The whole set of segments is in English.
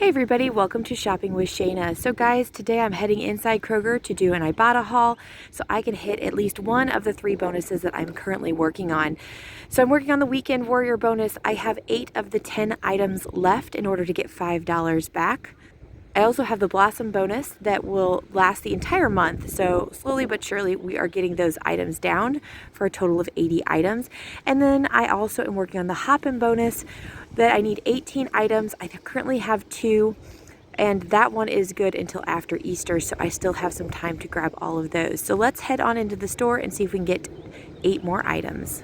Hey everybody, welcome to Shopping with Shana. So guys, today I'm heading inside Kroger to do an Ibotta haul so I can hit at least one of the 3 bonuses that I'm currently working on. So I'm working on the Weekend Warrior bonus. I have 8 of the 10 items left in order to get $5 back. I also have the Blossom bonus that will last the entire month. So slowly but surely we are getting those items down for a total of 80 items. And then I also am working on the Hop-In bonus that I need 18 items. I currently have 2, and that one is good until after Easter, so I still have some time to grab all of those. So let's head on into the store and see if we can get 8 more items.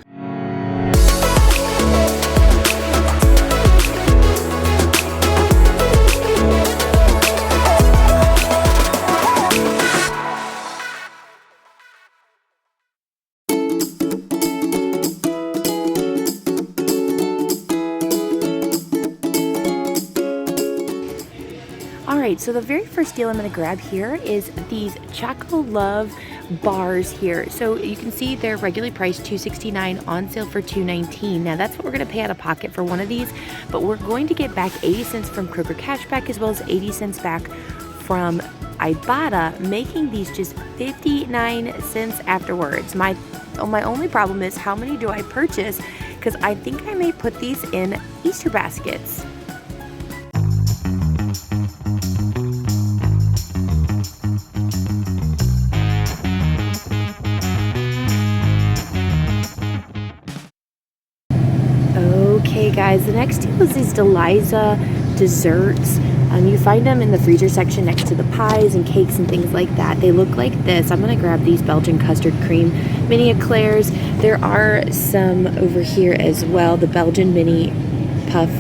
Alright, so the very first deal I'm going to grab here is these Choco Love bars here. So you can see they're regularly priced $2.69, on sale for $2.19. Now that's what we're going to pay out of pocket for one of these, but we're going to get back 80 cents from Kroger cashback as well as 80 cents back from Ibotta, making these just 59 cents afterwards. My only problem is how many do I purchase, because I think I may put these in Easter baskets. Okay guys, the next deal is these Deliza desserts. You find them in the freezer section next to the pies and cakes and things like that. They look like this. I'm going to grab these Belgian custard cream mini eclairs. There are some over here as well, the Belgian mini puff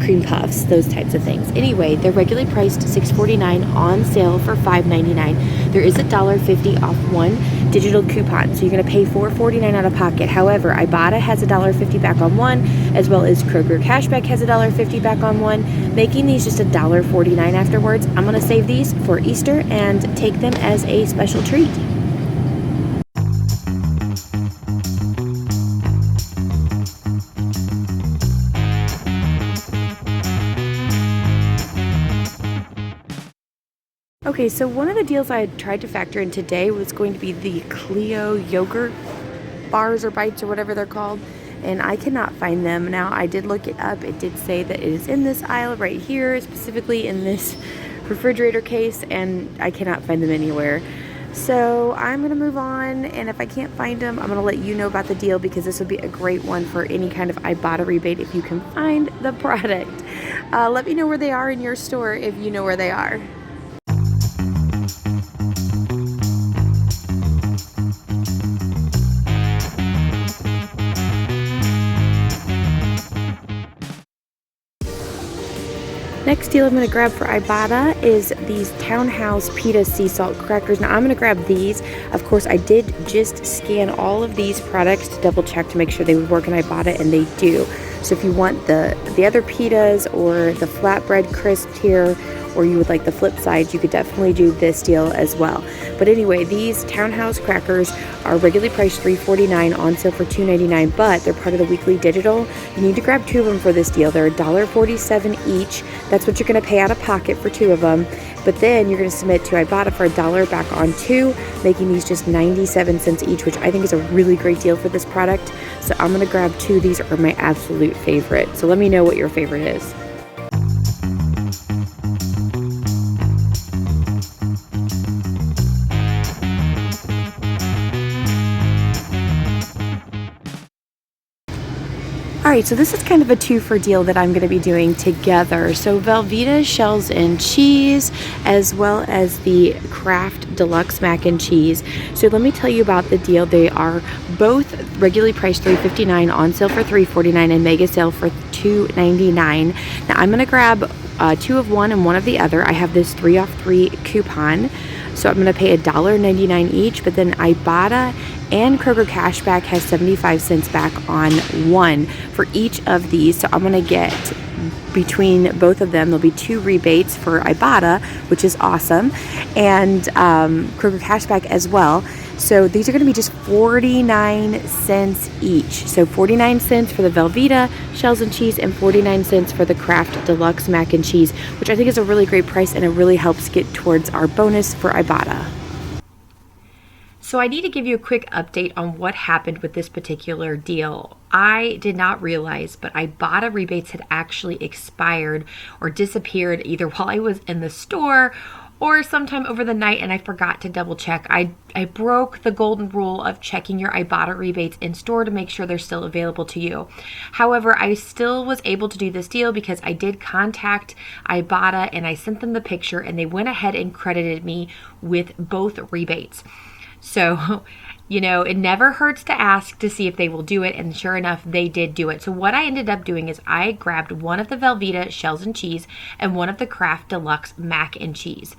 cream puffs, those types of things. Anyway, they're regularly priced $6.49, on sale for $5.99. There is a $1.50 off one digital coupon, so you're going to pay $4.49 out of pocket. However, Ibotta has a $1.50 back on one, as well as Kroger cashback has a $1.50 back on one, making these just a $1.49 afterwards. I'm going to save these for Easter and take them as a special treat. Okay, so one of the deals I tried to factor in today was going to be the Clio yogurt bars or bites or whatever they're called, and I cannot find them. Now, I did look it up. It did say that it is in this aisle right here, specifically in this refrigerator case, and I cannot find them anywhere. So I'm going to move on, and if I can't find them, I'm going to let you know about the deal, because this would be a great one for any kind of Ibotta rebate if you can find the product. Let me know where they are in your store if you know where they are. Next deal I'm going to grab for Ibotta is these Townhouse pita sea salt crackers. Now I'm going to grab these. Of course, I did just scan all of these products to double check to make sure they would work in Ibotta, and they do. So if you want the other pitas or the flatbread crisp here, or you would like the flip side, you could definitely do this deal as well. But anyway, these Townhouse crackers are regularly priced $3.49, on sale for $2.99, but they're part of the weekly digital. You need to grab 2 of them for this deal. They're $1.47 each. That's what you're going to pay out of pocket for 2 of them. But then you're going to submit to Ibotta for $1 back on 2, making these just 97 cents each, which I think is a really great deal for this product. So I'm going to grab 2. These are my absolute favorite. So let me know what your favorite is. Alright, so this is kind of a 2-for deal that I'm going to be doing together. So Velveeta shells and cheese, as well as the Kraft Deluxe mac and cheese. So let me tell you about the deal. They are both regularly priced $3.59, on sale for $3.49, and mega sale for $2.99. Now I'm going to grab 2 of one and 1 of the other. I have this 3 off 3 coupon. So I'm going to pay $1.99 each, but then Ibotta and Kroger cashback has 75 cents back on one for each of these. So I'm going to get between both of them, there'll be 2 rebates for Ibotta, which is awesome, and Kroger cashback as well. So these are going to be just 49 cents each. So 49 cents for the Velveeta shells and cheese and 49 cents for the Kraft Deluxe mac and cheese, which I think is a really great price, and it really helps get towards our bonus for Ibotta. So I need to give you a quick update on what happened with this particular deal. I did not realize, but Ibotta rebates had actually expired or disappeared either while I was in the store or sometime over the night, and I forgot to double check. I broke the golden rule of checking your Ibotta rebates in store to make sure they're still available to you. However, I still was able to do this deal because I did contact Ibotta and I sent them the picture, and they went ahead and credited me with both rebates. So, you know, it never hurts to ask to see if they will do it, and sure enough, they did do it. So what I ended up doing is I grabbed one of the Velveeta shells and cheese and one of the Kraft Deluxe mac and cheese.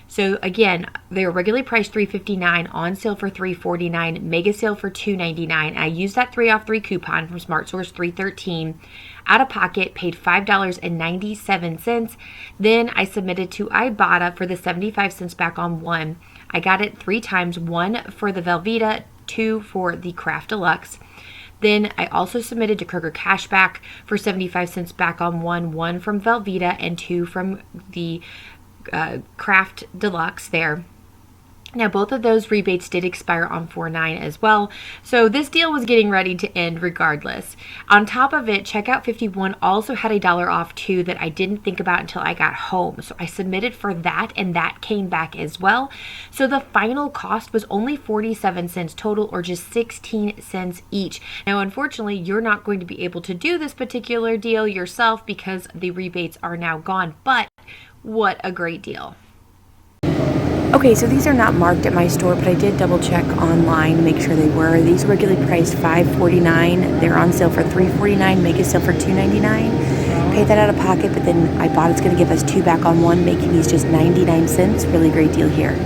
So again, they were regularly priced $3.59, on sale for $3.49, mega sale for $2.99. I used that 3 off 3 coupon from Smart Source, $3.13. Out of pocket, paid $5.97. Then I submitted to Ibotta for the 75 cents back on one. I got it 3 times, 1 for the Velveeta, 2 for the Kraft Deluxe. Then I also submitted to Kroger Cashback for 75 cents back on one from Velveeta and 2 from the Kraft Deluxe there. Now, both of those rebates did expire on 4/9 as well, so this deal was getting ready to end regardless. On top of it, Checkout 51 also had $1 off too that I didn't think about until I got home, so I submitted for that, and that came back as well. So the final cost was only 47 cents total, or just 16 cents each. Now, unfortunately, you're not going to be able to do this particular deal yourself because the rebates are now gone, but what a great deal. Okay, so these are not marked at my store, but I did double check online to make sure they were. These are regularly priced $5.49. They're on sale for $3.49, mega sale for $2.99. Pay that out of pocket, but then Ibotta's going to give us 2 back on one, making these just 99 cents. Really great deal here.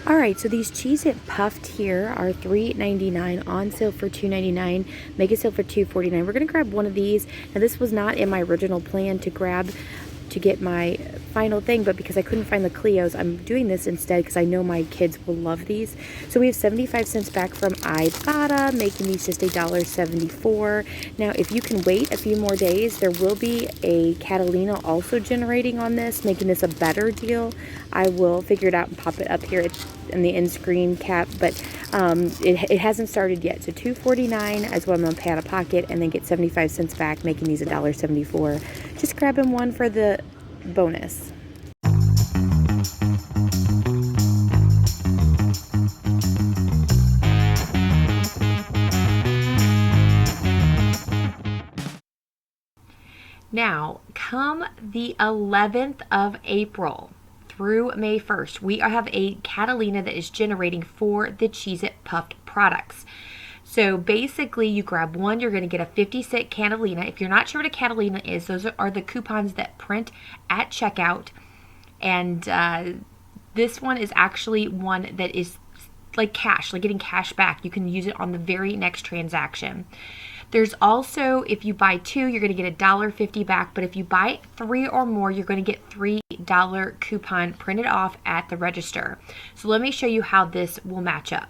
Alright, so these Cheez-It Puffed here are $3.99, on sale for $2.99, mega sale for $2.49. We're going to grab one of these. Now, this was not in my original plan to grab to get my final thing, but because I couldn't find the Cleos, I'm doing this instead because I know my kids will love these. So we have 75 cents back from Ibotta, making these just $1.74. Now, if you can wait a few more days, there will be a Catalina also generating on this, making this a better deal. I will figure it out and pop it up here in the end screen cap, but it hasn't started yet. So $2.49 is what I'm going to pay out of pocket, and then get 75 cents back, making these $1.74. Just grabbing one for the bonus. Now, come the 11th of April through May 1st, we have a Catalina that is generating for the Cheez-It Puffed products. So basically, you grab one, you're going to get a 50-cent Catalina. If you're not sure what a Catalina is, those are the coupons that print at checkout. And this one is actually one that is like cash, like getting cash back. You can use it on the very next transaction. There's also, if you buy 2, you're going to get $1.50 back. But if you buy 3 or more, you're going to get $3 coupon printed off at the register. So let me show you how this will match up.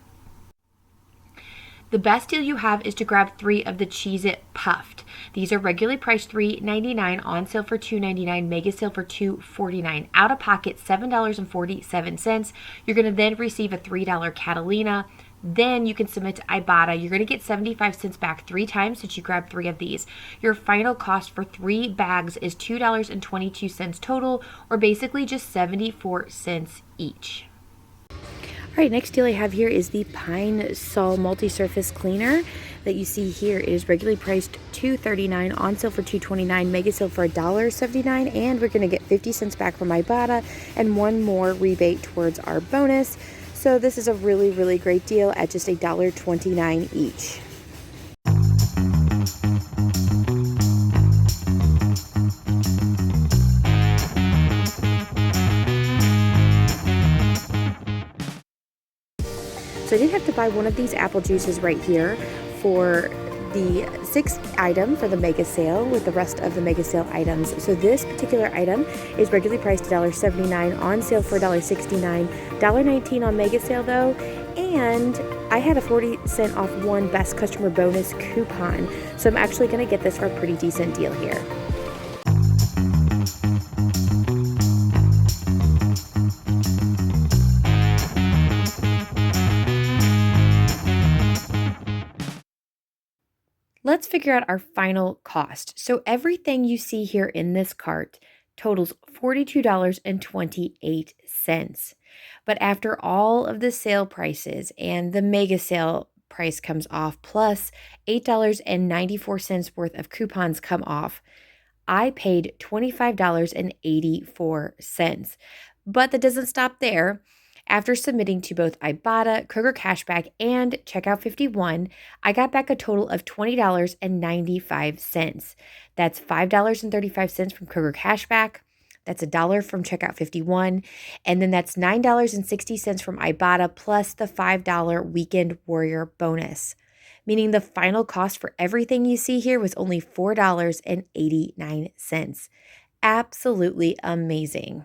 The best deal you have is to grab 3 of the Cheez-It Puffed. These are regularly priced $3.99, on sale for $2.99, mega sale for $2.49. Out of pocket, $7.47. You're going to then receive a $3 Catalina. Then you can submit to Ibotta. You're going to get 75 cents back 3 times since you grabbed 3 of these. Your final cost for 3 bags is $2.22 total, or basically just 74 cents each. All right, next deal I have here is the Pine Sol Multisurface Cleaner that you see here. It is regularly priced $2.39, on sale for $2.29, mega sale for $1.79, and we're going to get 50 cents back from Ibotta and one more rebate towards our bonus. So this is a really, really great deal at just $1.29 each. So I did have to buy one of these apple juices right here for the 6th item for the mega sale with the rest of the mega sale items. So this particular item is regularly priced $1.79, on sale for $1.69, $1.19 on mega sale though, and I had a 40% off one best customer bonus coupon. So I'm actually going to get this for a pretty decent deal here. Let's figure out our final cost. So everything you see here in this cart totals $42.28. But after all of the sale prices and the mega sale price comes off, plus $8.94 worth of coupons come off, I paid $25.84. But that doesn't stop there. After submitting to both Ibotta, Kroger Cashback, and Checkout 51, I got back a total of $20.95. That's $5.35 from Kroger Cashback. That's $1 from Checkout 51. And then that's $9.60 from Ibotta plus the $5 Weekend Warrior bonus, meaning the final cost for everything you see here was only $4.89. Absolutely amazing.